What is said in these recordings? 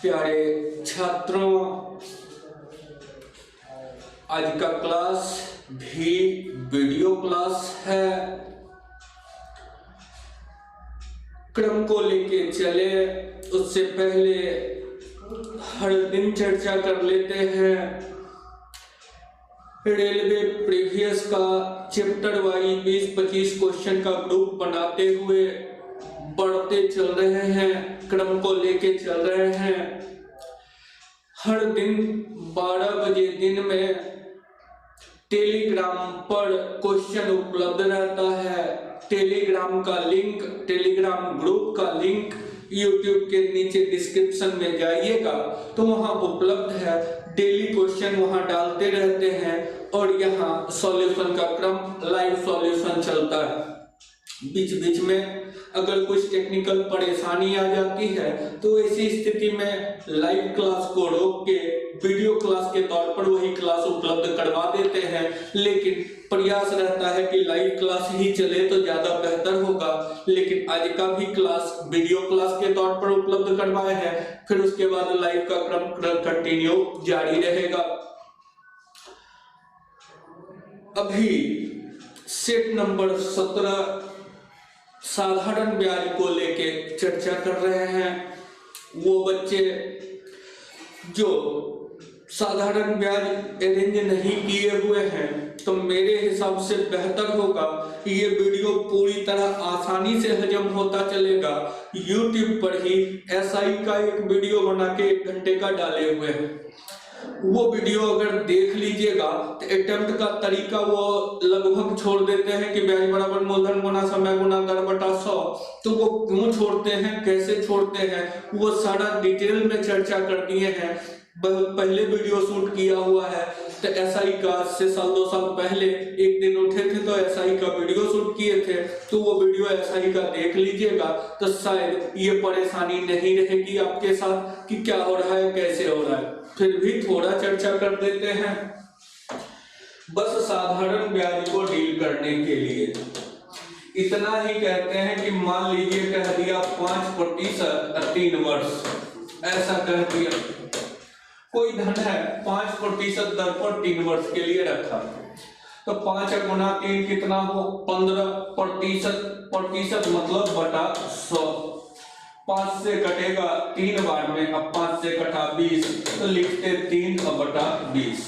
प्यारे छात्रों, आज का क्लास भी वीडियो क्लास है। क्रम को लेके चले उससे पहले हर दिन चर्चा कर लेते हैं। रेलवे प्रीवियस का चैप्टर वाइज 20-25 क्वेश्चन का ग्रुप बनाते हुए बढ़ते चल रहे हैं, क्रम को लेके चल रहे हैं। हर दिन 12 बजे दिन में टेलीग्राम पर क्वेश्चन उपलब्ध रहता है। टेलीग्राम का लिंक, टेलीग्राम ग्रुप का लिंक यूट्यूब के नीचे डिस्क्रिप्शन में जाइएगा तो वहां उपलब्ध है। डेली क्वेश्चन वहां डालते रहते हैं और यहाँ सॉल्यूशन का क्रम लाइव सॉल्यूशन चलता है। बीच बीच में अगर कुछ टेक्निकल परेशानी आ जाती है तो ऐसी स्थिति में लाइव क्लास को रोक के वीडियो क्लास के तौर पर वही क्लास उपलब्ध करवा देते हैं, लेकिन प्रयास रहता है कि लाइव क्लास ही चले तो ज्यादा बेहतर होगा। लेकिन आज का भी क्लास वीडियो क्लास के तौर पर उपलब्ध करवाए हैं, फिर उसके बाद लाइव का क्रम कंटिन्यू जारी रहेगा। अभी सेट नंबर 17 साधारण ब्याज को लेके चर्चा कर रहे हैं। वो बच्चे जो साधारण ब्याज अरेंज नहीं किए हुए हैं तो मेरे हिसाब से बेहतर होगा कि ये वीडियो पूरी तरह आसानी से हजम होता चलेगा। YouTube पर ही SI का एक वीडियो बना के 1 घंटे का डाले हुए हैं। वो वीडियो अगर देख लीजिएगा तो अटेम्प्ट का तरीका वो लगभग छोड़ देते हैं कि ब्याज बराबर मूलधन गुना समय गुना दर बटा 100। तो वो क्यों छोड़ते हैं, कैसे छोड़ते हैं, वो सारा डिटेल में चर्चा कर दिए हैं। पहले वीडियो शूट किया हुआ है तो SI का से साल 2 साल पहले एक दिन उठे थे तो SI का वीडियो शूट किए थे, तो वो वीडियो SI का देख लीजिएगा तो शायद ये परेशानी नहीं रहेगी आपके साथ कि क्या हो रहा है, कैसे हो रहा है। फिर भी थोड़ा चर्चा कर देते हैं। बस साधारण ब्याज को डील करने के लिए इतना ही कहते हैं कि मान लीजिए कह दिया 5% 3 वर्ष, ऐसा कह दिया कोई धन है 5% दर पर 3 वर्ष के लिए रखा तो 5 गुना 3 कितना हो 15% मतलब बटा 100। 5 से कटेगा 3 बार में, अब 5 से कटा 20 तो लिखते 3 बटा 20।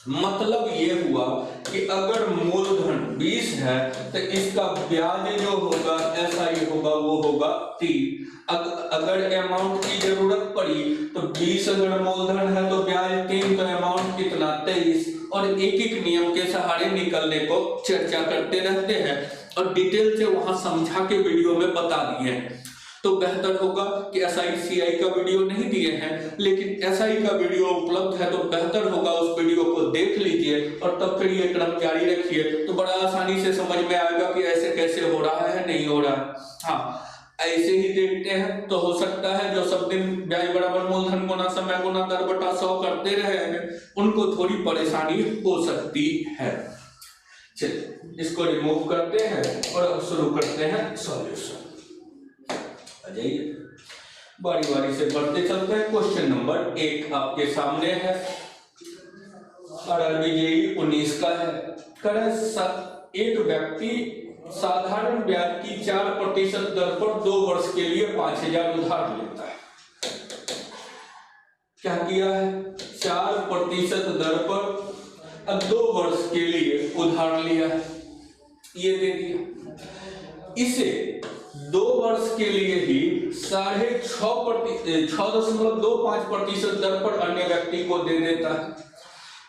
मतलब ये हुआ कि अगर मूलधन 20 है तो इसका ब्याज जो होगा SI होगा वो होगा 3। अगर अमाउंट की जरूरत पड़ी तो 20 अगर मूलधन है तो ब्याज 3 तो अमाउंट कितना 23। और एक एक नियम के सहारे निकलने को चर्चा करते रहते हैं और डिटेल से वहां समझा के वीडियो में बता दिए हैं। तो बेहतर होगा कि SI CI का वीडियो नहीं दिए हैं लेकिन SI का वीडियो उपलब्ध है तो बेहतर होगा उस वीडियो को देख लीजिए और तब फिर ये क्रम जारी रखिए तो बड़ा आसानी से समझ में आएगा कि ऐसे कैसे हो रहा है, नहीं हो रहा है। हाँ, ऐसे ही देखते हैं तो हो सकता है जो सब दिन ब्याज बराबर मूलधन गुना समय गुना दर बटा 100 करते रहे हैं उनको थोड़ी परेशानी हो सकती है। चलिए इसको रिमूव करते हैं और शुरू करते हैं सॉल्यूशन। जाइए बारी बारी से बढ़ते चलते हैं। क्वेश्चन नंबर 1 आपके सामने है, RRB JEE 19 का है। एक व्यक्ति साधारण ब्याज की 4% दर पर 2 वर्ष के लिए 5000 उधार लेता है। क्या किया है, 4% दर पर अब 2 वर्ष के लिए उधार लिया है, ये दे दिया। इसे 2 वर्ष के लिए ही 6.25% दर पर अन्य व्यक्ति को दे देता है।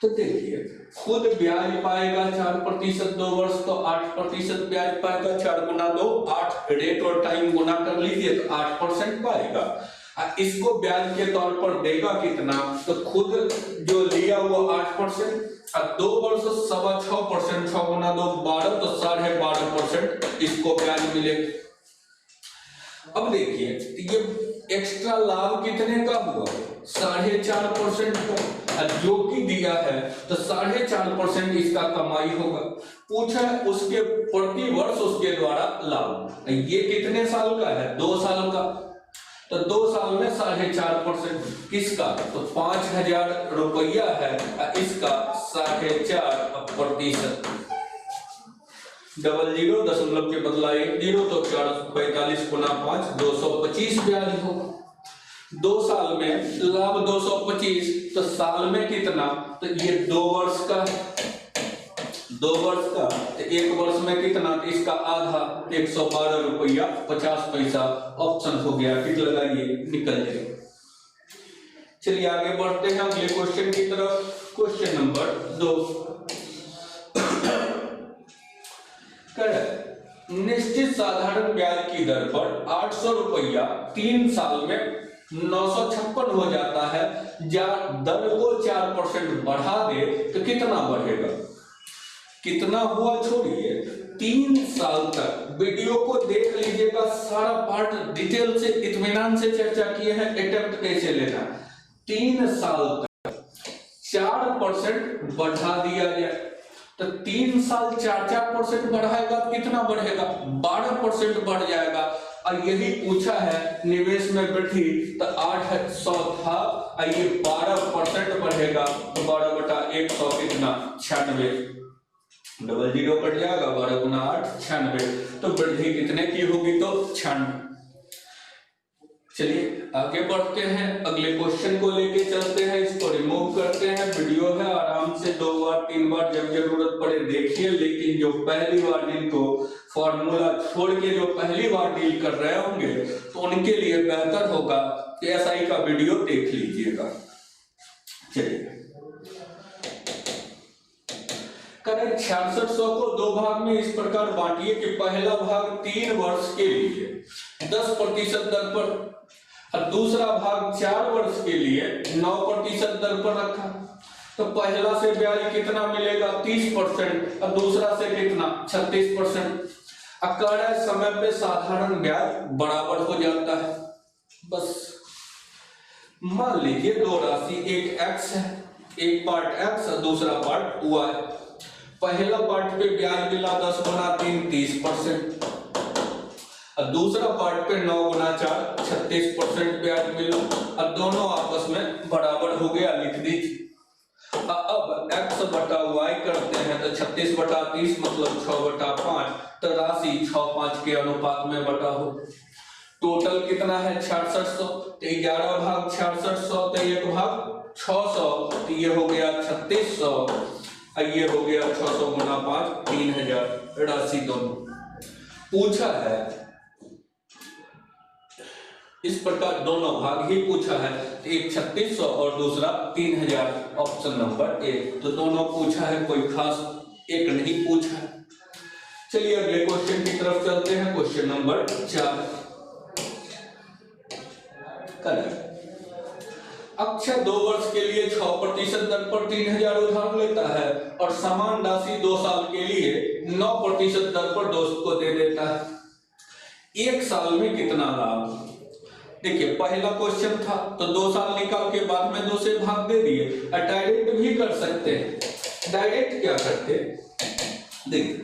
तो देखिए खुद ब्याज पाएगा 4% 2 वर्ष तो 8% ब्याज पाएगा। 4 गुना 2 8, रेट और टाइम गुना कर लीजिए तो 8% पाएगा। इसको ब्याज के तौर पर देगा कितना, तो खुद जो लिया वो 8%, अब 2 वर्ष 6.25%, 6 गुना 2 12 तो 12.5% इसको ब्याज मिलेगा। अब देखिए ये एक्स्ट्रा लाभ कितने का हुआ, 4.5% का, जो कि दिया है तो 4.5% इसका कमाई होगा। पूछा है उसके प्रति वर्ष उसके द्वारा लाभ, ये कितने साल का है, 2 साल का। तो 2 साल में 4.5%। किसका? तो 5,000 रुपया है, इसका 4.5%। 00 दशमलव के बदला 1 0, तो 445 गुना 5 225 ब्याज होगा। 2 साल में लाभ 225, तो साल में कितना? तो ये 2 वर्ष का, 2 वर्ष का, तो 1 वर्ष में कितना? तो इसका आधा 112 रुपया 50 पैसा। ऑप्शन हो गया, टिक लगाइए, निकल जाएगा। चलिए आगे बढ़ते हैं अगले क्वेश्चन की तरफ। क्वेश्चन नंबर 2, निश्चित साधारण ब्याज की दर पर 800 रुपया 3 साल में 956 हो जाता है। दर को 4% बढ़ा दे तो कितना बढ़ेगा? कितना हुआ छोड़िए, 3 साल तक वीडियो को देख लीजिएगा, सारा पार्ट डिटेल से इत्मीनान से चर्चा किए हैं। अटेम्प्ट कैसे लेना, 3 साल तक 4% बढ़ा दिया जाए, तो 3 साल 4% बढ़ाएगा, कितना बढ़ेगा? 12% बढ़ जाएगा। और यही पूछा है निवेश में वृद्धि, तो 800 था, ये 12% बढ़ेगा, तो 12/100 कितना? 96। 00 कट जाएगा, 12 गुना 8 96। तो वृद्धि कितने की होगी? तो 96। चलिए आगे बढ़ते हैं, अगले क्वेश्चन को लेके चलते हैं, इसको रिमूव करते हैं। वीडियो है, आराम से 2 बार 3 बार जब जरूरत पड़े देखिए, लेकिन जो पहली बार जिनको फॉर्मूला छोड़ के जो पहली बार डील कर रहे होंगे, तो उनके लिए बेहतर होगा कि एसआई का वीडियो देख लीजिएगा। चलिए करें 6600 को 2 भाग में इस प्रकार बांटिए कि पहला भाग 3 वर्ष के लिए 10% दर पर, और दूसरा भाग 4 वर्ष के लिए 9% दर पर रखा। तो पहला से ब्याज कितना मिलेगा? 30%, और दूसरा से कितना? 36%। अकड़ समय पे साधारण ब्याज बराबर हो जाता है। बस मान लीजिए 2 राशि, एक x है, एक पार्ट x और दूसरा पार्ट y। पहला पार्ट पे ब्याज मिला 10 गुना 3 30%, और दूसरा पार्ट पे 9 गुना 4 36% ब्याज मिला, और दोनों आपस में बराबर हो गया, लिख दीजिए। अब x बटा y करते हैं, तो 36/30 मतलब 6/5, तो राशि 6-5 के अनुपात में बटा हो। टोटल कितना है? 6600, तो 11 भाग 6600, तो 1 भाग 600, तो ये हो गया 3600, ये हो गया 600 गुना 5 3000। राशि दोनों पूछा है, इस प्रकार दोनों भाग ही पूछा है, एक 3600 और दूसरा 3000, ऑप्शन नंबर ए। तो दोनों पूछा है, कोई खास एक नहीं पूछा है। चलिए अगले क्वेश्चन की तरफ चलते हैं। क्वेश्चन नंबर 4, अक्षय 2 वर्ष के लिए 6% दर पर 3000 उधार लेता है और समान राशि 2 साल के लिए 9% दर पर दोस्त को दे देता है। 1 साल में कितना लाभ? देखिए पहला क्वेश्चन था, तो 2 साल निकाल के बाद में 2 से भाग दे दिए। डायरेक्ट भी कर सकते हैं। डायरेक्ट क्या करते, देखिए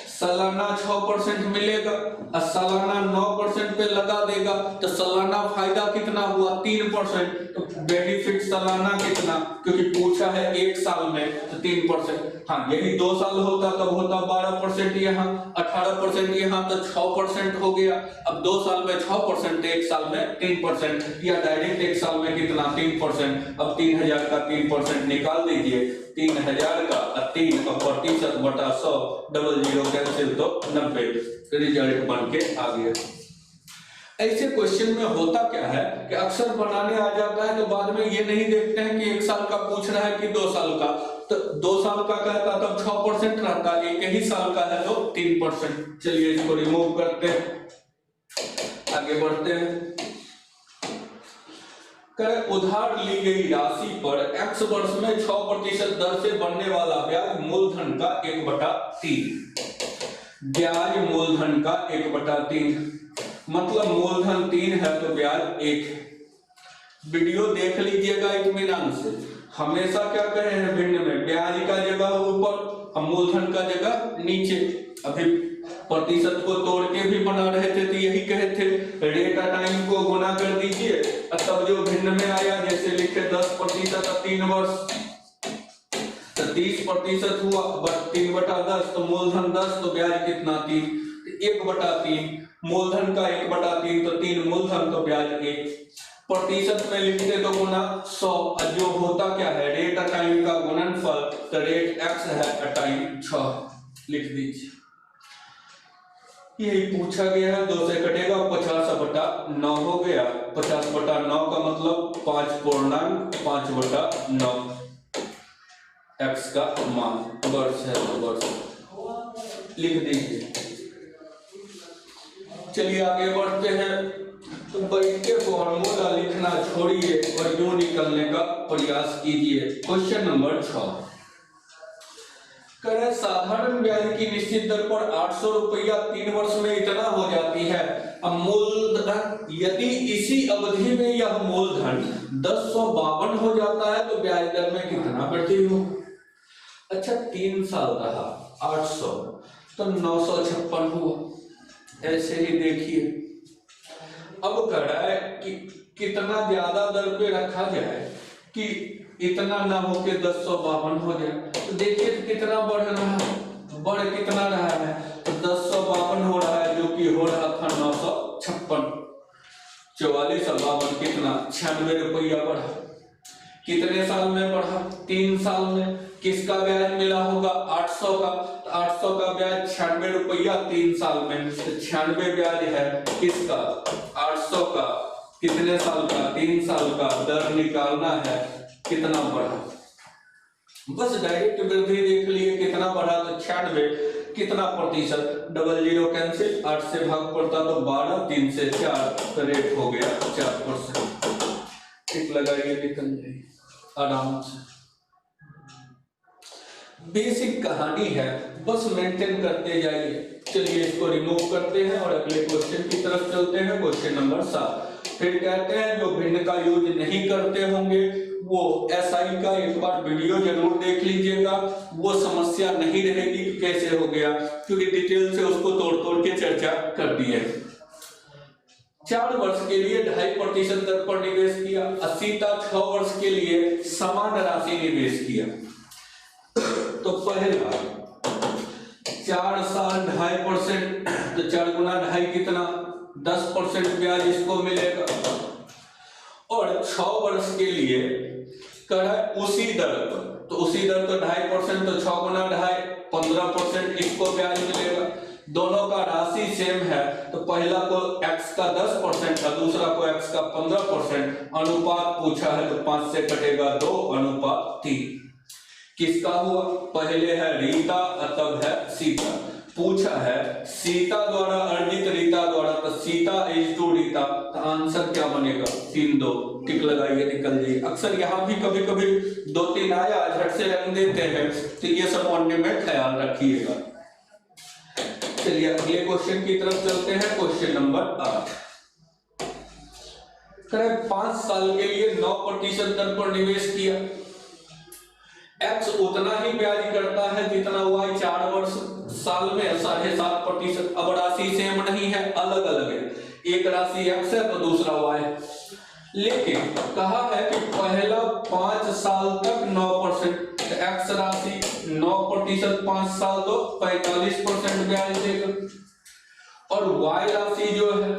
सालाना 6% मिलेगा और सालाना 9% पे लगा देगा, तो सालाना फायदा कितना हुआ? 3%। तो बेनिफिट सालाना कितना, क्योंकि पूछा है 1 साल में, तो 3%। हाँ, यही 2 साल होता तब होता 12% यहाँ, 18% यहाँ, तो 6% हो गया। अब 2 साल में 6%, 1 साल में 3%, या डायरेक्ट 1 साल में कितना? 3%। अब 3000 का 3% निकाल दीजिए, 3000 का 3% बटा 100, 00 कैंसिल, तो 90 रिजल्ट बन के आ गया। ऐसे क्वेश्चन में होता क्या है कि अक्सर बनाने आ जाता है, तो बाद में ये नहीं देखते हैं कि 1 साल का पूछ रहा है कि 2 साल का। तो 2 साल का कहता तब 6% रहता, 1 ही साल का है तो 3%। चलिए इसको रिमूव करते हैं, आगे बढ़ते हैं। उधार ली गई राशि पर x वर्ष में 6% दर से बढ़ने वाला ब्याज मूलधन का 1/3। ब्याज मूलधन का 1/3 मतलब मूलधन 3 है तो ब्याज 1। वीडियो देख लीजिएगा इत्मीनान से। हमेशा क्या कहे हैं भिन्न में, ब्याज का जगह ऊपर और मूलधन का जगह नीचे। अभी प्रतिशत को तोड़ के भी बना रहे थे, तो यही कहे थे रेट ऑफ टाइम को गुना कर दीजिए, तब जो भिन्न में आया, जैसे लिखे 10% 3 वर्ष, तो 30% हुआ, 3/10, तो मूलधन 10, तो ब्याज कितना 3, 1/3, मूलधन का 1/3, तो 3 मूलधन, तो ब्याज 1, प्रतिशत में लिखते तो गुना 100, जो होता क्या है रेट ऑफ टाइम का गुणनफल, तो रेट x है टाइम 6 लिख दीजिए। यही पूछा गया है, 2 से कटेगा 50/9 हो गया, 50/9 का मतलब 5.5/9 x का मान, वर्ष है तो वर्ष लिख दीजिए। चलिए आगे बढ़ते हैं, तो बैठ के फॉर्मूला लिखना छोड़िए और यूं निकलने का प्रयास कीजिए। क्वेश्चन नंबर 6 करें, साधारण ब्याज की निश्चित दर पर 800 रुपया 3 वर्ष में इतना हो जाती है। अब मूलधन, यदि इसी अवधि में यह मूलधन 1052 हो जाता है तो ब्याज दर में कितना वृद्धि हो। अच्छा 3 साल रहा 800, तो 956 हुआ। ऐसे ही देखिए, अब कह रहा है कि कितना ज्यादा दर पे रखा जाए कि इतना ना हो के 1052 हो जाए। तो देखिए तो कितना बढ़ रहा है, बढ़ कितना रहा है, तो 1052 हो रहा है, जो कि हो रहा था 956, 44 और 52 कितना 96 रुपया बढ़ा। कितने साल में बढ़ा, 3 साल में। किसका ब्याज मिला होगा 800 का, तो 800 का ब्याज 96 रुपया 3 साल में, तो 96 ब्याज है किसका 800 का, कितने साल का 3 साल का। दर निकालना है कितना बढ़ा, बस डायरेक्ट वृद्धि देख लिए कितना बढ़ा, तो 96, कितना प्रतिशत, 00 कैंसिल, 8 से भाग पड़ता तो 12, 3 से 4, तो रेट हो गया 4%। ठीक लगाइए, निकल जाइए आराम से। बेसिक कहानी है, बस मेंटेन करते जाइए। चलिए इसको रिमूव करते हैं और अगले क्वेश्चन की तरफ चलते हैं। क्वेश्चन नंबर 7 फिर कहते हैं जो भिन्न का यूज नहीं करते होंगे वो SI का एक बार वीडियो जरूर देख लीजिएगा, वो समस्या नहीं रहेगी कैसे हो गया, क्योंकि डिटेल से उसको तोड़ तोड़ के चर्चा कर दी है। 4 वर्ष के लिए 2.5% दर पर निवेश किया, 80 था 6 वर्ष के लिए समान राशि निवेश किया। तो पहला 4 साल 2.5%, तो 4 गुना 2.5 कितना 10% ब्याज इसको मिलेगा, और 6 वर्ष के लिए करा उसी दर पर, तो उसी दर तो 2.5%, तो 6 गुना 2.5 15% इसको ब्याज मिलेगा। दोनों का राशि सेम है, तो पहला को x का 10% और दूसरा को x का 15%। अनुपात पूछा है तो 5 से कटेगा 2:3। किसका हुआ, पहले है रीता और तब है सीता। पूछा है सीता द्वारा अर्जित रीता द्वारा, तो सीता इज टू रीता, तो आंसर क्या बनेगा 3-2। टिक लगाइए, निकल जाइए। अक्सर यहाँ भी कभी कभी 2-3 आया झट से रंग देते हैं, तो ये सब पढ़ने में ख्याल रखिएगा। चलिए अगले क्वेश्चन की तरफ चलते हैं। क्वेश्चन नंबर 8 करें 5 साल के लिए 9% दर पर निवेश किया। X उतना ही ब्याज करता है जितना Y 4 वर्ष साल में 7.5%। अब राशि सेम नहीं है, अलग अलग है, एक राशि X है तो दूसरा Y है। लेकिन कहा है कि पहला 5 साल तक 9%, तो X राशि 9% 5 साल तो 45% ब्याज देगा, और Y राशि जो है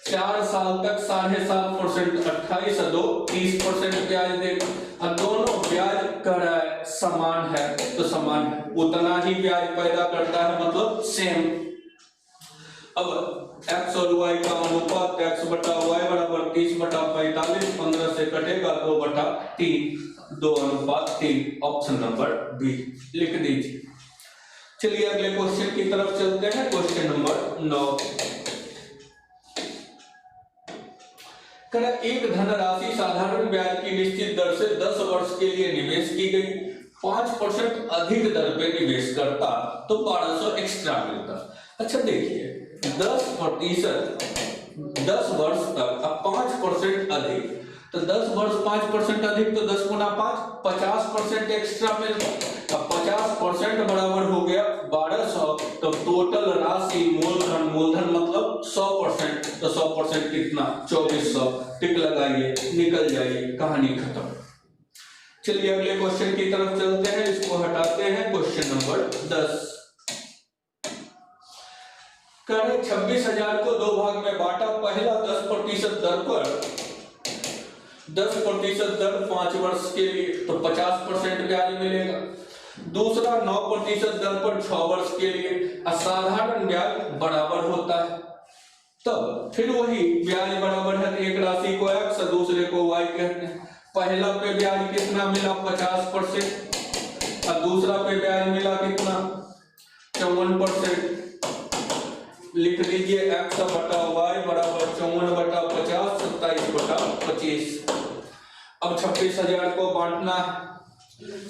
4 साल तक 7.5%, 28 और 2 30% ब्याज देगा। और दोनों ब्याज कर समान है, तो समान है, उतना ही ब्याज पैदा करता है, मतलब सेम। अब x और y का अनुपात x बटा y बराबर 30/45, 15 से कटेगा 2/3, 2:3। ऑप्शन नंबर बी लिख दीजिए। चलिए अगले क्वेश्चन की तरफ चलते हैं। क्वेश्चन नंबर 9 एक धनराशि साधारण ब्याज की निश्चित दर से 10 वर्ष के लिए निवेश की गई, 5% अधिक दर पे निवेश करता तो 1200 एक्स्ट्रा मिलता। अच्छा देखिए 10% 10 वर्ष तक अब 5% अधिक, तो 10 वर्ष 5% अधिक तो 10 गुना 5 50% एक्स्ट्रा मिल गया। अब 50% बराबर हो गया 1200। तो टोटल राशि मूलधन मतलब 100%, तो 100% कितना 2400। टिक लगाइए, निकल जाइए, कहानी खत्म। चलिए अगले क्वेश्चन की तरफ चलते हैं, इसको हटाते हैं। क्वेश्चन नंबर 10 करें 26,000 को 2 भाग में बांटा। पहला 10% दर पर 10% दर 5 वर्ष के लिए तो 50% ब्याज मिलेगा। दूसरा 9% दर पर 6 वर्ष के लिए असाधारण ब्याज बराबर होता है। तब फिर वही ब्याज बराबर है, एक राशि को x और दूसरे को y कहते हैं। पहला पे ब्याज कितना मिला 50% और दूसरा पे ब्याज मिला कितना 54%। लिख लीजिए x बटा y बराबर 54 बटा 50 27 बटा 25। अब 26,000 को बांटना है,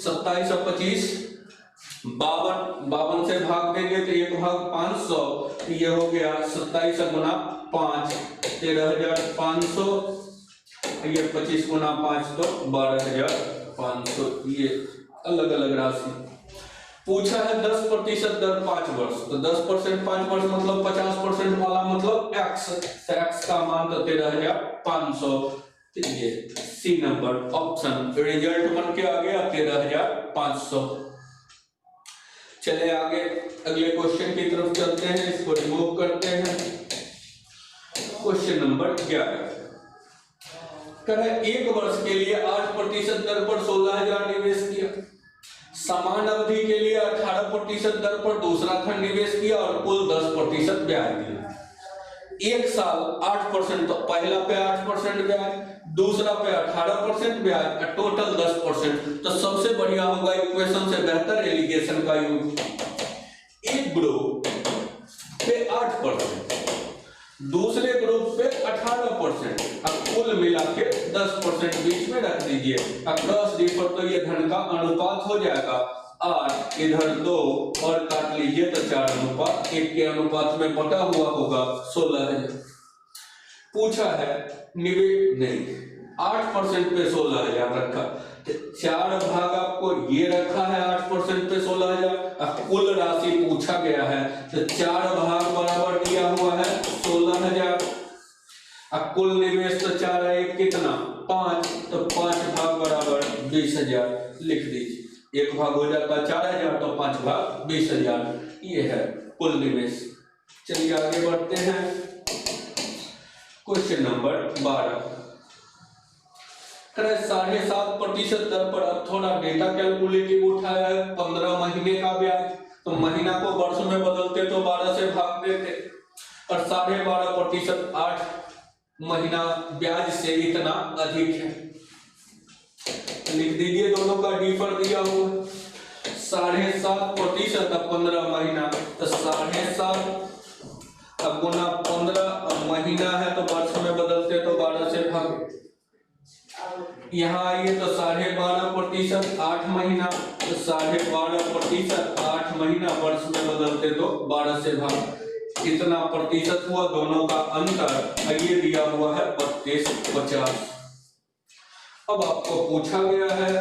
27 और 25 52 से भाग देंगे तो 1 भाग 500, ये हो गया 27 गुना 5 13,500, ये 25 गुना 5 तो 12,500। ये अलग अलग राशि पूछा है। 10% दर 5 वर्ष तो 10% 5 वर्ष मतलब 50% वाला मतलब x, तो x का मान तो 13,500। ये सी नंबर ऑप्शन रिजल्ट बन के आ गया 13,500। चले आगे अगले क्वेश्चन की तरफ चलते हैं, इसको रिमूव करते हैं। क्वेश्चन नंबर 11 करें 1 वर्ष के लिए 8% दर पर 16,000 निवेश किया। समान अवधि के लिए 18% दर पर दूसरा खंड निवेश किया और कुल 10% ब्याज दिया। 1 साल 8% तो पहला पे 8% ब्याज, दूसरा पे 18% ब्याज और टोटल 10%। तो सबसे बढ़िया होगा इक्वेशन से बेहतर एलिगेशन का यूज। एक ग्रुप पे 8%, दूसरे ग्रुप पे 18%, अब कुल मिला के 10% बीच में रख दीजिए। क्रॉस डिफर तो ये धन का अनुपात हो जाएगा। 8 इधर 2 और काट लीजिए तो 4:1 के अनुपात में बटा हुआ होगा 16,000। पूछा है निवेश नहीं 8% पे 16,000 रखा, 4 भाग आपको ये रखा है 8% पे 16,000। कुल राशि पूछा गया है तो 4 भाग बराबर दिया हुआ है 16,000। अब कुल निवेश तो 4 है, कितना 5, तो 5 भाग बराबर 20,000 लिख दीजिए। 1 भाग हो जाता 4,000 तो 5 भाग 20,000, ये है कुल निवेश। चलिए आगे बढ़ते हैं। क्वेश्चन नंबर 12 7.5% दर पर। अब थोड़ा डेटा कैलकुलेटिव उठाया है। 15 महीने का ब्याज, तो महीना को वर्ष में बदलते तो 12 से भाग देते और 12.5% 8 महीना ब्याज से इतना अधिक है। लिख दीजिए, दोनों का डिफर दिया हुआ 7.5% 15 महीना तो 7.5 अब गुना 15 महीना है तो वर्ष में बदलते तो 12 से भाग। यहाँ आइए तो 12.5% 8 महीना तो 12.5% 8 महीना वर्ष में बदलते तो 12 से भाग। कितना प्रतिशत हुआ दोनों का अंतर, ये दिया हुआ है 3250। अब आपको पूछा गया है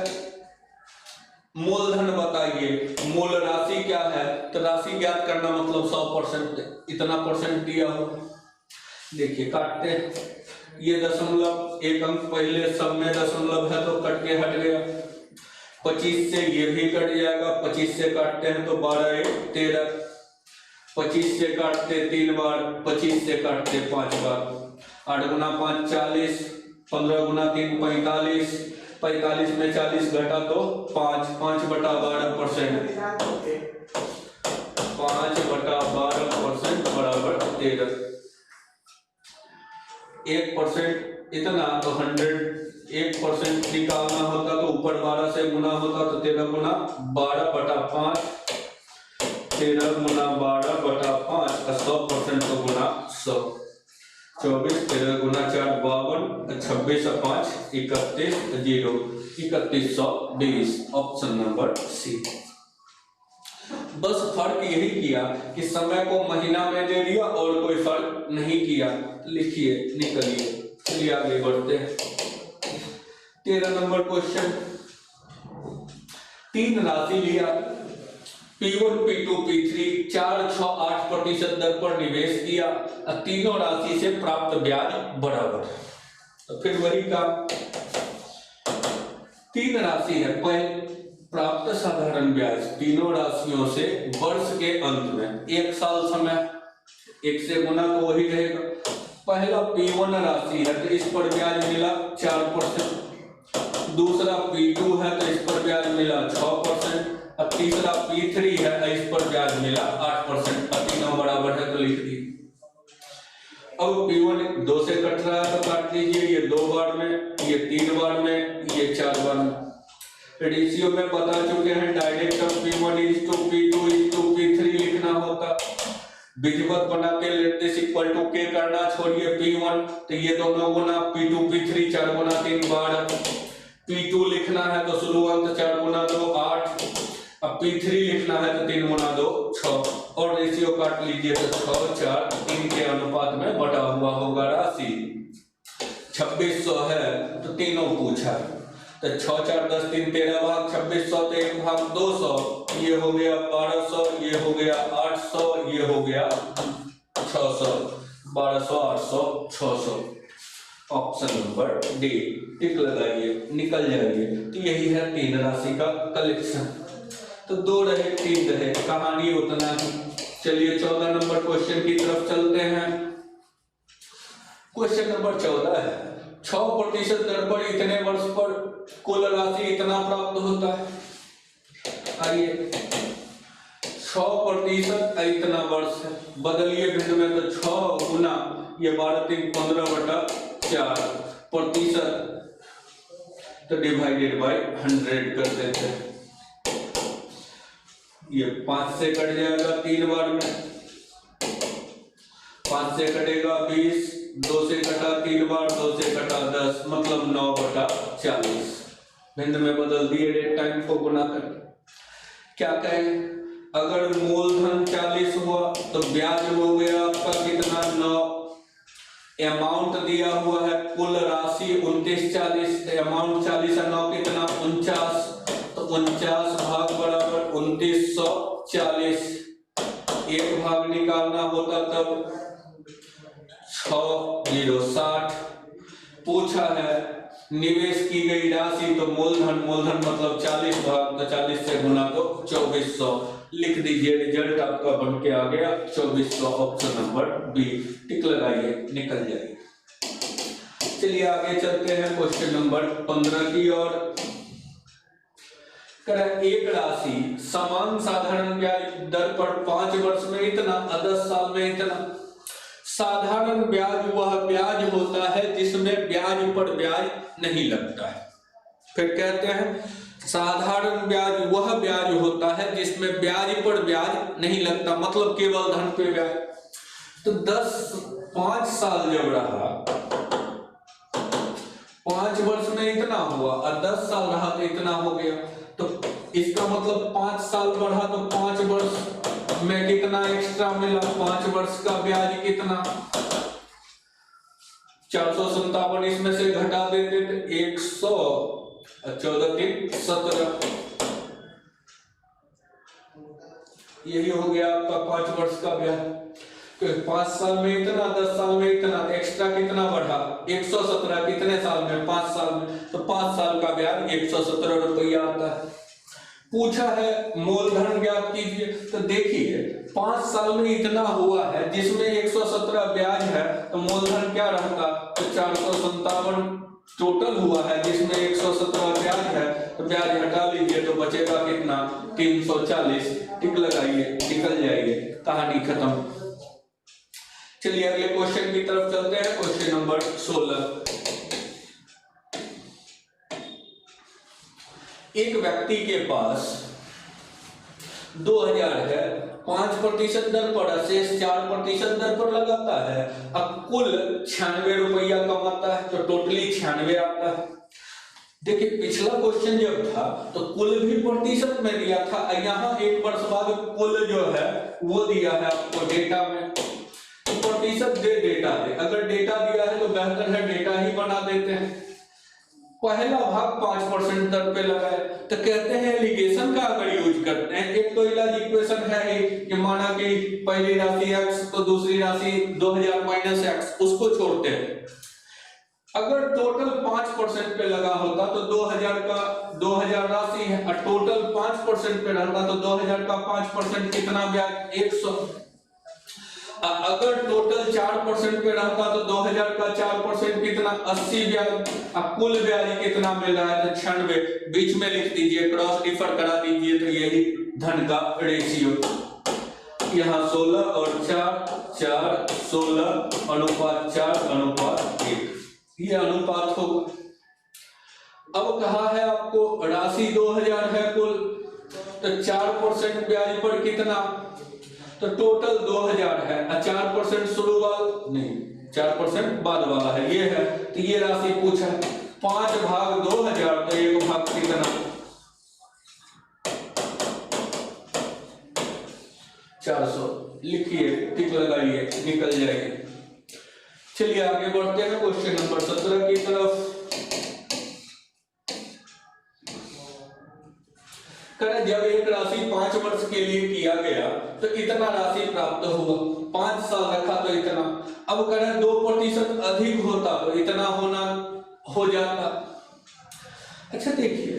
मूलधन बताइए, मूल राशि क्या है, तो राशि ज्ञात करना मतलब 100%, इतना परसेंट दिया हो। देखिए काटते हैं, ये दशमलव 1 अंक पहले सब में दशमलव है तो कट के हट गया। 25 से ये भी कट जाएगा, 25 से काटते हैं तो 12 1 13, 25 से काटते 3 बार, 25 से काटते 5 बार। 8 गुना 5 40, 15 गुना 3 45, 45 में 40 घटा तो 5, 5/12%, 5/12% बराबर 13। 1% इतना तो 100, 1% निकालना होता तो ऊपर 12 से गुना होता तो 13 गुना 12/5, 13 गुना 12/5 का 100% तो गुना 100, 24, 13 गुना 4 52, 26 और 5 31, 0 3120। Option number C. बस फर्क यही किया कि समय को महीना में दे दिया और कोई फर्क नहीं किया। लिखिए, निकलिए। चलिए आगे बढ़ते हैं। 13 नंबर क्वेश्चन, तीन राशि लिया P1, P2, P3 4, 6, 8% दर पर निवेश किया, तीनों राशि से प्राप्त ब्याज बराबर। तो फिर वही का तीन राशि है, पहले प्राप्त साधारण ब्याज तीनों राशियों से वर्ष के अंत में 1 साल समय, 1 से गुना तो वही रहेगा। पहला P1 राशि है तो इस पर ब्याज मिला 4%, दूसरा P2 है तो इस पर ब्याज मिला 6%, और तीसरा P3 है तो इस पर ब्याज मिला 8%। तीनों बराबर है तो लिख दी। अब P1 2 से कट रहा है तो काट लीजिए, ये 2 बार में, ये 3 बार में, ये 4 बार में। रेशियो में बता चुके हैं, direct P1 is to P2 is to P3 लिखना होता, बीजगत बना के लेट दिस इक्वल टू के करना छोड़िए P1, तो ये दोनों गुना P2 P3 4 गुना 3 बार, P2 लिखना है तो शुरू अंत 4 गुना 2 8, अब P3 लिखना है तो 3 गुना 2 6, और रेशियो काट लीजिए तो 6 4 3 के अनुपात में बटा हुआ होगा राशि। 2600 है तो तीनों पूछा, तो 6 4 10 3 13 भाग 2600 तो 1 भाग 200, ये हो गया 1200, ये हो गया 800, ये हो गया 600, 1200 800 600। ऑप्शन नंबर डी टिक लगाइए, निकल जाइए। तो यही है तीन राशि का कलेक्शन। तो 2 रहे 3 रहे, कहानी उतना ही। चलिए 14 नंबर क्वेश्चन की तरफ चलते हैं। क्वेश्चन नंबर 14 है, 6% दर पर इतने वर्ष पर कुल राशि इतना प्राप्त होता है। आइए 6% इतना वर्ष है, बदलिए भिन्न में, तो 6 गुना ये 12 3 15/4 प्रतिशत, तो डिवाइडेड बाय 100 कर देते हैं। ये 5 से कट जाएगा 3 बार में, 5 से कटेगा 20, 2 से कटा 3 बार, 2 से कटा 10, मतलब 9/40। भिन्न में बदल दिए, डेट टाइम को गुना कर। क्या कहें, अगर मूलधन 40 हुआ तो ब्याज हो गया आपका कितना 9, अमाउंट दिया हुआ है कुल राशि 2940, अमाउंट 40 है 9 कितना 49, तो 49 भाग बराबर 2940, एक भाग निकालना होता तब 6 0 60। पूछा है निवेश की गई राशि, तो मूलधन मतलब 40 भाग, तो 40 से गुना तो 2400 लिख दीजिए। रिजल्ट आपका बन के आ गया 2400। ऑप्शन नंबर बी टिक लगाइए, निकल जाइए। चलिए आगे चलते हैं क्वेश्चन नंबर 15 की ओर। एक राशि समान साधारण ब्याज दर पर 5 वर्ष में इतना, 10 साल में इतना। साधारण ब्याज वह ब्याज होता है जिसमें ब्याज पर ब्याज नहीं लगता है। फिर कहते हैं साधारण ब्याज वह ब्याज होता है जिसमें ब्याज पर ब्याज नहीं लगता, मतलब केवल धन पे ब्याज। तो 5 साल जब रहा, 5 वर्ष में इतना हुआ, और 10 साल रहा तो इतना हो गया। तो इसका मतलब 5 साल बढ़ा तो 5 वर्ष में कितना एक्स्ट्रा मिला, 5 वर्ष का ब्याज कितना 457, इसमें से घटा देते थे 100, 14 3 17, यही हो गया आपका 5 वर्ष का ब्याज। तो 5 साल में इतना, 10 साल में इतना, एक्स्ट्रा कितना बढ़ा 117, कितने साल में 5 साल में, तो 5 साल का ब्याज 117 रुपया आता है। पूछा है मूलधन ज्ञात कीजिए, तो देखिए 5 साल में इतना हुआ है जिसमें 117 ब्याज है, तो मूलधन क्या रहता, तो 457 टोटल हुआ है जिसमें 117 ब्याज है, तो ब्याज हटा लीजिए तो बचेगा कितना 340। टिक लगाइए, निकल जाइए, कहानी खत्म। चलिए अगले क्वेश्चन की तरफ चलते हैं। Question number 16। एक व्यक्ति के पास 2000 है, 5% दर पर अशेष 4% दर पर लगाता है, अब कुल 96 रुपया कमाता है, तो टोटली 96 आता है। देखिए पिछला क्वेश्चन जब था तो कुल भी प्रतिशत में दिया था, यहाँ 1 वर्ष बाद कुल जो है वो दिया है आपको डेटा में, तो प्रतिशत दे डेटा दे। अगर डेटा दिया है तो बेहतर है डेटा ही बना देते हैं। पहला भाग 5% दर पे लगा है, तो कहते हैं एलिगेशन का अगर यूज करते हैं, एक तो इलाज इक्वेशन है ही कि माना कि पहली राशि x तो दूसरी राशि 2000 माइनस x, उसको छोड़ते हैं। अगर टोटल 5% पे लगा होता तो 2000 का 2000 राशि है और टोटल 5% पे रहता तो 2000 का 5% कितना ब्याज 100। अगर टोटल 4% पे रहता तो 2000 का 4% कितना 80 ब्याज। अब कुल ब्याज कितना मिल रहा है तो 96, बीच में लिख दीजिए, क्रॉस डिफर करा दीजिए, तो यही धन का रेशियो। यहाँ 16 और 4 4 16 अनुपात 4 अनुपात 1, ये अनुपात होगा। अब कहा है आपको राशि 2000 है कुल, तो 4% ब्याज पर कितना, तो टोटल 2000 है, 4% शुरू वाला नहीं, 4% बाद वाला है, ये है। तो ये राशि पूछा 5 भाग 2000, तो 1 भाग कितना 400, लिखिए, टिक लगाइए, निकल जाएगी। चलिए आगे बढ़ते हैं क्वेश्चन नंबर 17 की तरफ। करें जब एक राशि 5 वर्ष के लिए किया गया तो इतना राशि प्राप्त हुआ, 5 साल रखा तो इतना। अब करें 2% अधिक होता तो इतना होना हो जाता। अच्छा देखिए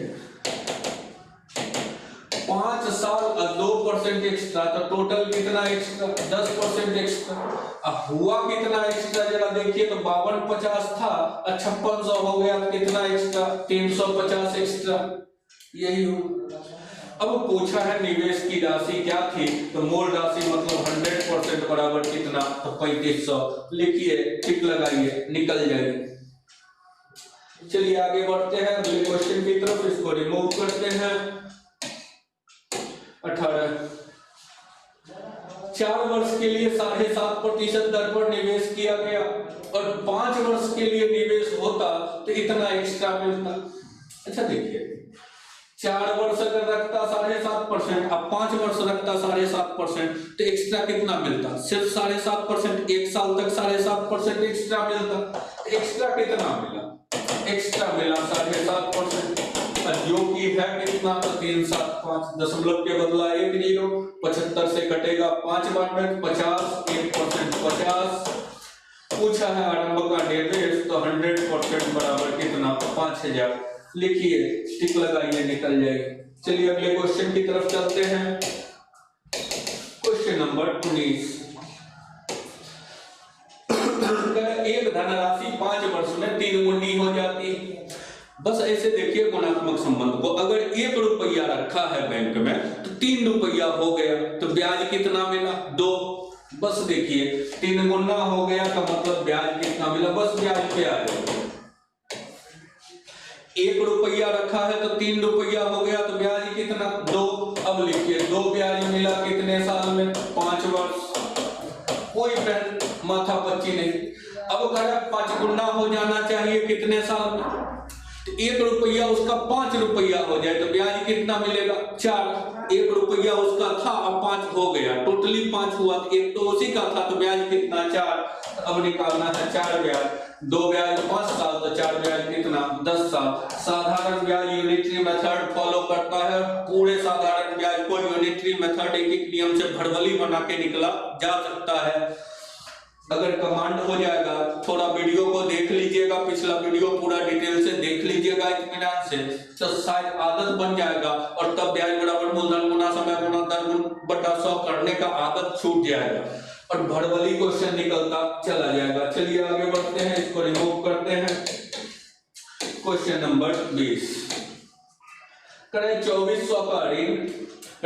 5 साल और 2% एक्स्ट्रा, तो टोटल कितना एक्स्ट्रा 10% एक्स्ट्रा। अब हुआ कितना एक्स्ट्रा जरा देखिए, तो 52 50 था, 5600 हो गया, कितना एक्स्ट्रा 350 एक्स्ट्रा, यही हो। अब पूछा है निवेश की राशि क्या थी, तो मूल राशि मतलब 100% बराबर कितना, तो 3500, लिखिए, टिक लगाइए, निकल जाएगी। चलिए आगे बढ़ते हैं अगले क्वेश्चन की तरफ, इसको रिमूव करते हैं। 18 4 वर्ष के लिए 7.5% दर पर निवेश किया गया और 5 वर्ष के लिए निवेश होता तो इतना एक्स्ट्रा मिलता। अच्छा देखिए 4 वर्ष अगर रखता 7.5%, अब 5 वर्ष रखता 7.5%, तो एक्स्ट्रा कितना मिलता, सिर्फ 7.5%, 1 साल तक 7.5% एक्स्ट्रा मिलता। एक्स्ट्रा कितना मिला, एक्स्ट्रा मिला 7.5%, जो कि है कितना, तो 375, दशमलव के बदला 1 0, 75 से कटेगा 5 बार 50, 1% 50। पूछा है आरंभ का निवेश, तो 100% बराबर कितना 5000, लिखिए, टिक लगाइए, निकल जाएगी। चलिए अगले क्वेश्चन की तरफ चलते हैं। Question number 19। एक धनराशि 5 वर्ष में 3 गुनी हो जाती। बस ऐसे देखिए गुणात्मक संबंध को, अगर 1 रुपया रखा है बैंक में तो 3 रुपया हो गया, तो ब्याज कितना मिला 2। बस देखिए 3 गुना हो गया का मतलब ब्याज कितना मिला, बस ब्याज पे आ जाएगा। 1 रुपया रखा है तो 3 रुपया हो गया, तो ब्याज कितना 2। अब लिखिए 2 ब्याज मिला कितने साल में, 5 वर्ष, कोई माथा पच्ची नहीं। अब करें 5 गुना हो जाना चाहिए कितने साल में, तो 1 रुपया उसका 5 रुपया हो जाए, तो ब्याज कितना मिलेगा 4। 1 रुपया उसका था, अब 5 हो गया, टोटली 5 हुआ, तो 1 तो उसी का था, तो ब्याज कितना 4। अब निकालना है 4 ब्याज, 2 ब्याज 5 साल, तो 4 ब्याज कितना 10 साल। साधारण ब्याज यूनिटरी मेथड फॉलो करता है, पूरे साधारण ब्याज को यूनिटरी मेथड एक नियम से भड़वली बना के निकला जा सकता है। अगर कमांड हो जाएगा, थोड़ा वीडियो को देख लीजिएगा, पिछला वीडियो पूरा डिटेल से देख लीजिएगा इत्मीनान से, तो शायद आदत बन जाएगा और तब ब्याज बराबर मूलधन गुना समय गुना दर बटा 100 करने का आदत छूट जाएगा और भड़वली क्वेश्चन निकलता चला जाएगा। चलिए आगे बढ़ते हैं, इसको रिमूव करते हैं। क्वेश्चन नंबर 20 करें 2400 का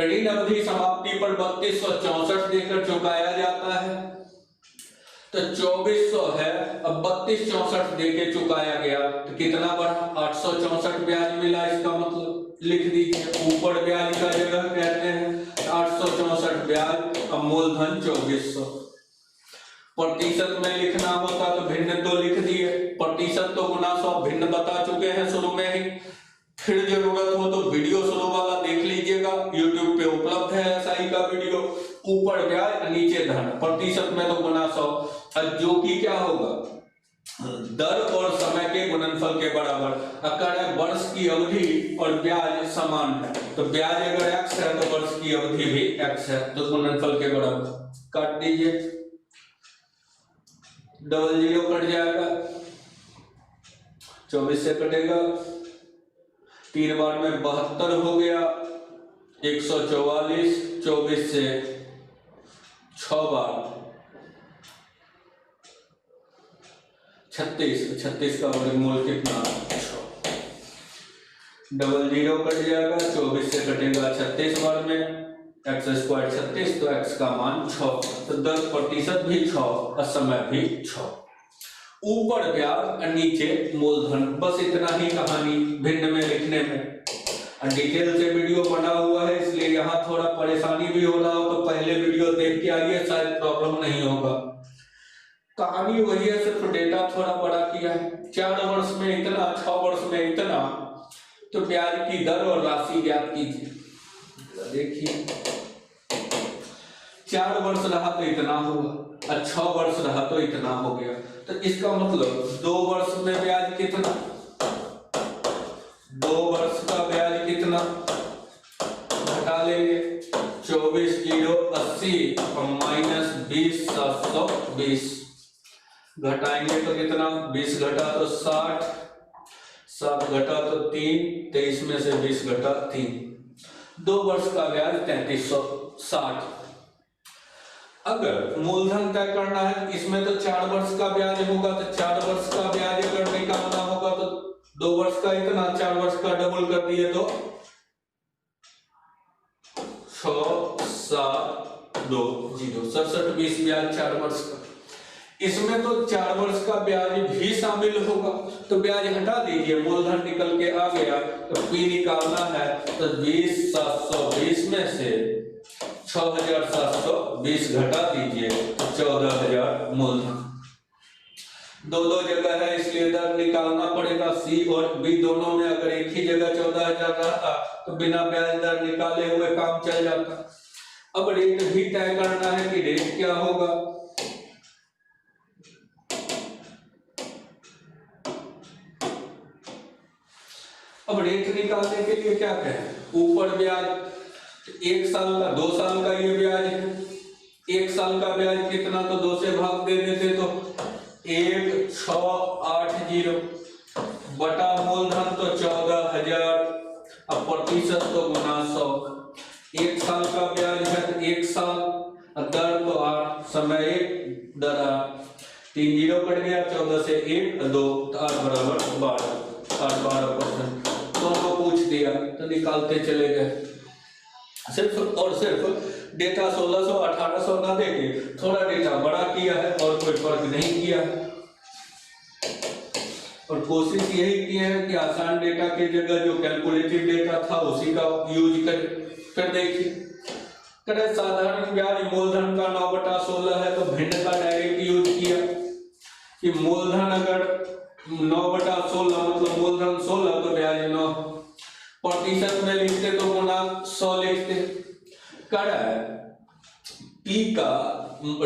ऋण अवधि समाप्ति पर 3264 देकर चुकाया जाता है। तो 2400 है, अब 3264 देके चुकाया गया, तो कितना बढ़ा 864 ब्याज मिला, इसका मतलब लिख दीजिए, ऊपर ब्याज का जगह कहते हैं 864 ब्याज, अब मूलधन 2400। प्रतिशत में लिखना होता तो भिन्न तो लिख दिए, प्रतिशत तो गुना 100 भिन्न बता चुके हैं शुरू में ही। फिर जरूरत हो तो वीडियो शुरू वाला देख लीजिएगा, YouTube पे उपलब्ध है एसआई का वीडियो। ऊपर ब्याज नीचे धन, प्रतिशत में तो गुना 100, जो कि क्या होगा दर और समय के गुणनफल के बराबर। अगर वर्ष की अवधि और ब्याज समान है तो ब्याज अगर x है तो वर्ष की अवधि भी x है, तो गुणनफल के बराबर। काट दीजिए, डबल जीरो कट जाएगा, 24 से कटेगा, 3 बार में 72 हो गया, 144, 24 से 6 बार 36, 36 का वर्गमूल कितना, 6। डबल जीरो कट जाएगा, 24 से कटेगा 36 बार में, x स्क्वायर 36, तो x का मान 6, तो 10% भी 6 और समय भी 6। ऊपर ब्याज और नीचे मूलधन, बस इतना ही कहानी भिन्न में लिखने में। डिटेल से वीडियो बना हुआ है, इसलिए यहाँ थोड़ा परेशानी भी हो रहा हो तो पहले वीडियो देख के आइए, शायद प्रॉब्लम नहीं होगा। कहानी वही है, सिर्फ डेटा थोड़ा बड़ा किया है। 4 वर्ष में इतना, 6 वर्ष में इतना, तो ब्याज की दर और राशि ज्ञात कीजिए। देखिए 4 वर्ष रहा तो इतना होगा और 6 वर्ष रहा तो इतना हो गया, तो इसका मतलब 2 वर्ष में ब्याज कितना, 2 वर्ष का ब्याज कितना, घटा लेंगे, 24 जीरो 80 और माइनस 20 720, घटाएंगे तो कितना, 20 घटा तो 60, 7 घटा तो 3, 23 में से 20 घटा 3, 2 वर्ष का ब्याज 3360। अगर मूलधन तय करना है, इसमें तो 4 वर्ष का ब्याज होगा, तो 4 वर्ष का ब्याज अगर निकालना होगा तो 2 वर्ष का इतना, 4 वर्ष का डबल कर दिए तो 6 7 2 0, 67 20 ब्याज 4 वर्ष का। इसमें तो 4 वर्ष का ब्याज भी शामिल होगा, तो ब्याज हटा दीजिए, मूलधन निकल के आ गया, तो P निकालना है तो 20 720 में से 6720 घटा दीजिए, 14000 मूलधन। 2 जगह है इसलिए दर निकालना पड़ेगा, C और B दोनों में। अगर एक ही जगह 14000 रहता तो बिना ब्याज दर निकाले हुए काम चल जाता। अब रेट भी तय करना है कि रेट क्या होगा। अब रेट निकालने के लिए क्या करें, ऊपर ब्याज 1 साल का, 2 साल का ये ब्याज है, 1 साल का ब्याज कितना, तो 2 से भाग दे देते तो 1680 बटा मूलधन तो 14000, अब प्रतिशत तो गुना 100। 1 साल का ब्याज है तो 1 साल, दर तो 8, समय 1, दर 8, 3 जीरो कट गया, 14 से 1 2, 8 बराबर 12, 12%। दोनों पूछ दिया तो निकालते चले गए। सिर्फ और सिर्फ डेटा 1600 1800 ना देके थोड़ा डेटा बड़ा किया है और कोई फर्क नहीं किया है, और कोशिश यही की है कि आसान डेटा की जगह जो कैलकुलेटिव डेटा था उसी का यूज करें। फिर देखिए, करें साधारण ब्याज मूलधन का 9/16 है तो भिन्न का डायरेक्ट यूज किया कि मूलधन अगर 9/16 मतलब मूलधन 16 तो ब्याज 9, प्रतिशत में लिखते तो गुना 100 लिखते। कर P का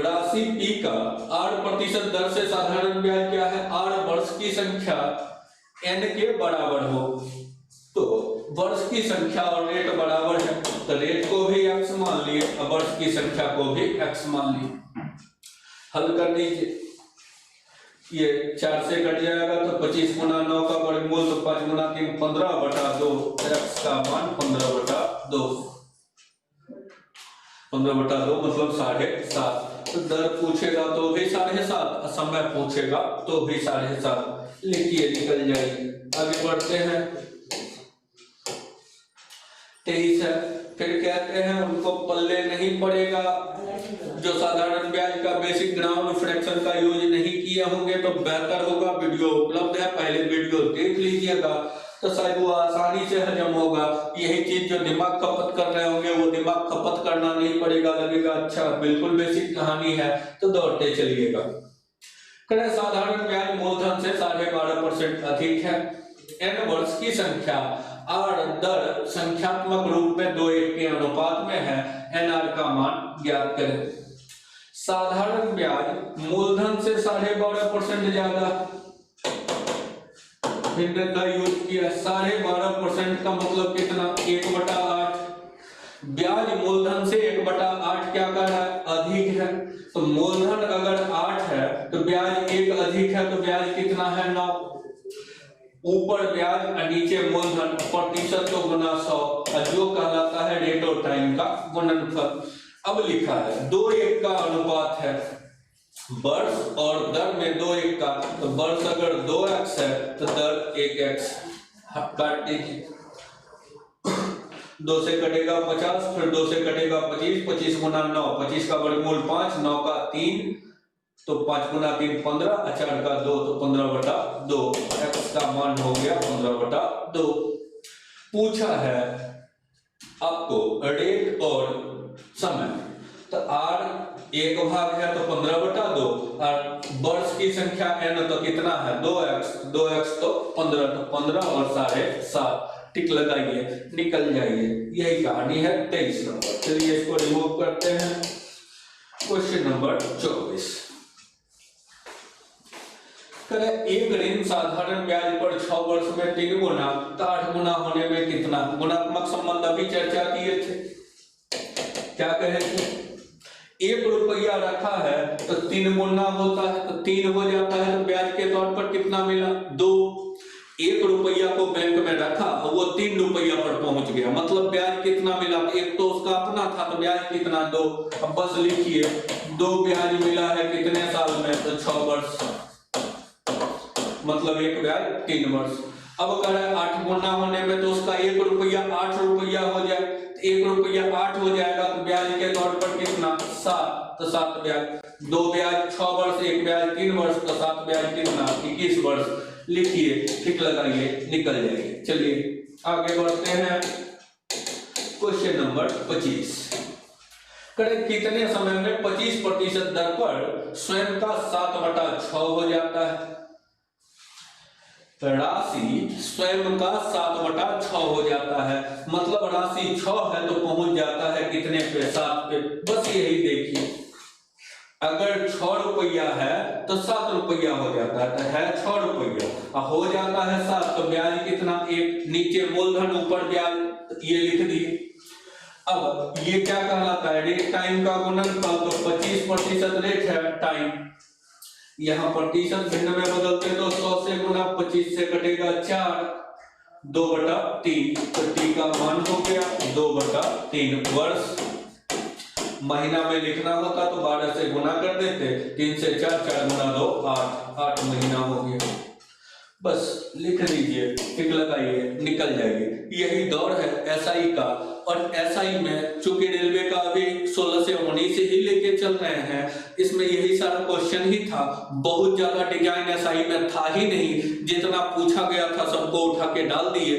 राशि P का R% दर से साधारण ब्याज क्या है, R वर्ष की संख्या N के बराबर हो, तो वर्ष की संख्या और रेट बराबर है तो रेट को भी x मान लिए और वर्ष की संख्या को भी x मान लिए। हल कर दीजिए, ये 4 से कट जाएगा तो 25 गुना 9 का वर्गमूल तो 5 गुना 3 15/2, x का मान 15/2, 15/2 मतलब 7.5। तो दर पूछेगा तो भी 7.5, समय पूछेगा तो भी 7.5, लिखिए निकल जाएगी। आगे बढ़ते हैं, 23 है। फिर कहते हैं उनको पल्ले नहीं पड़ेगा, जो साधारण ब्याज का बेसिक ग्राउंड फ्रैक्शन का यूज नहीं किए होंगे तो बेहतर होगा। वीडियो उपलब्ध है, पहले वीडियो देख लीजिएगा तो शायद वो आसानी से हजम होगा। यही चीज जो दिमाग खपत कर रहे होंगे वो दिमाग खपत करना नहीं पड़ेगा, लगेगा अच्छा बिल्कुल बेसिक कहानी है तो दौड़ते चलिएगा। करें साधारण ब्याज मूलधन से 12.5% अधिक है। n वर्ष की संख्या R दर संख्यात्मक रूप में 2:1 के अनुपात में है, NR का मान ज्ञात करें। साधारण ब्याज मूलधन से 12.5% ज्यादा, भिन्न का यूज किया। 12.5% का मतलब कितना, 1/8। ब्याज मूलधन से 1/8 क्या कर रहा है, अधिक है। तो मूलधन अगर 8 है तो ब्याज 1 अधिक है, तो ब्याज कितना है, 9। ऊपर ब्याज और नीचे मूलधन, प्रतिशत को गुना 100, जो कहलाता है रेट ऑफ टाइम का गुणनफल। अब लिखा है 2:1 का अनुपात है, वर्ष और दर में 2:1 का। तो वर्ष अगर 2x है तो दर 1x। काट दीजिए, 2 से कटेगा 50, फिर 2 से कटेगा 25, 25 गुना 9, 25 का वर्गमूल 5, 9 का 3, तो 5 गुना 3 15, 4 का 2, तो 15/2। x का मान हो गया 15/2। पूछा है आपको रेट और समय, तो r 1 भाग है तो 15/2, और वर्ष की संख्या n तो कितना है, 2x, 2x तो 15, तो 15 और 7.5 टिक लगाइए, निकल जाइए। यही कहानी है 23 नंबर। चलिए इसको रिमूव करते हैं। क्वेश्चन नंबर 24, एक ऋण साधारण ब्याज पर 6 वर्ष में 3 गुना, तो 8 गुना होने में कितना। गुणात्मक संबंध अभी चर्चा किए थे, क्या कहे थे, 1 रुपया रखा है तो 3 गुना होता है, तो 3 हो जाता है, तो ब्याज के तौर पर कितना मिला, 2। 1 रुपया को बैंक में रखा और वो 3 रुपया पर पहुंच गया, मतलब ब्याज कितना मिला, एक तो उसका अपना था तो ब्याज कितना, 2। अब बस लिखिए 2 ब्याज मिला है कितने साल में, तो 6 वर्ष, मतलब 1 ब्याज 3 वर्ष। अब अगर 8 गुना होने में तो उसका 1 रुपया 8 रुपया हो जाए, तो 1 रुपया 8 हो जाएगा, तो ब्याज के तौर पर कितना, 7, तो 7 ब्याज। 2 ब्याज 6 वर्ष, 1 ब्याज 3 वर्ष, तो 7 ब्याज कितना, 21 वर्ष। लिखिए, टिक लगाइए, निकल जाइए। चलिए आगे बढ़ते हैं। क्वेश्चन नंबर 25, कितने समय में 25% दर पर स्वयं का 7/6 हो जाता है। राशि स्वयं का 7/6 हो जाता है, मतलब राशि 6 है तो पहुंच जाता है कितने पे, 7 पे। बस यही देखिए, अगर 6 रुपया है तो 7 रुपया हो जाता है, तो है 6 रुपया, हो जाता है 7, तो ब्याज कितना, 1। नीचे मूलधन ऊपर ब्याज, ये लिख दिए। अब ये क्या कहलाता है, रेट टाइम का गुणनफल, तो 25% रेट है टाइम, यहाँ प्रतिशत भिन्न में बदलते तो 100 से गुना, 25 से कटेगा 4, 2/3, तो t का मान हो गया 2/3 वर्ष। महीना में लिखना होता तो 12 से गुना कर देते, 3 से 4, 4 गुना 2 8 महीना हो गया। बस लिख लीजिए, टिक लगाइए, निकल जाइए। यही दौर है एसआई का, और एसआई में चूंकि रेलवे का अभी 16 से 19 ही लेके चल रहे हैं, इसमें यही सारा क्वेश्चन ही था। बहुत ज्यादा डिजाइन एसआई में था ही नहीं, जितना पूछा गया था सबको उठा के डाल दिए।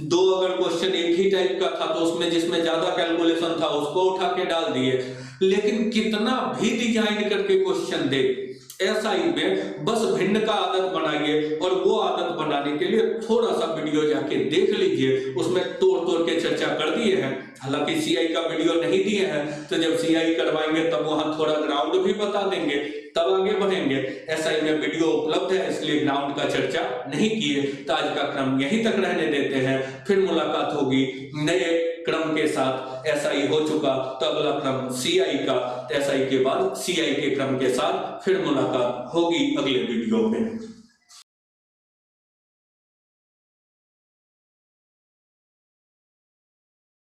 2 अगर क्वेश्चन एक ही टाइप का था तो उसमें जिसमें ज्यादा कैलकुलेशन था उसको उठा के डाल दिए। लेकिन कितना भी डिजाइन करके क्वेश्चन दे, एसआई में बस भिन्न का आदत बनाइए, और वो आदत बनाने के लिए थोड़ा सा वीडियो जाके देख लीजिए, उसमें तोड़ तोड़ के चर्चा कर दिए हैं। हालांकि सीआई का वीडियो नहीं दिए हैं, तो जब सीआई करवाएंगे तब वहां थोड़ा ग्राउंड भी बता देंगे, तब आगे बढ़ेंगे। एसआई में वीडियो उपलब्ध है, इसलिए ग्राउंड का चर्चा नहीं किए। तो आज का क्रम यहीं तक रहने देते हैं, फिर मुलाकात होगी नए क्रम के साथ। एसआई हो चुका तो अगला क्रम सीआई का, एसआई के बाद सीआई के क्रम के साथ फिर मुलाकात होगी अगले वीडियो में।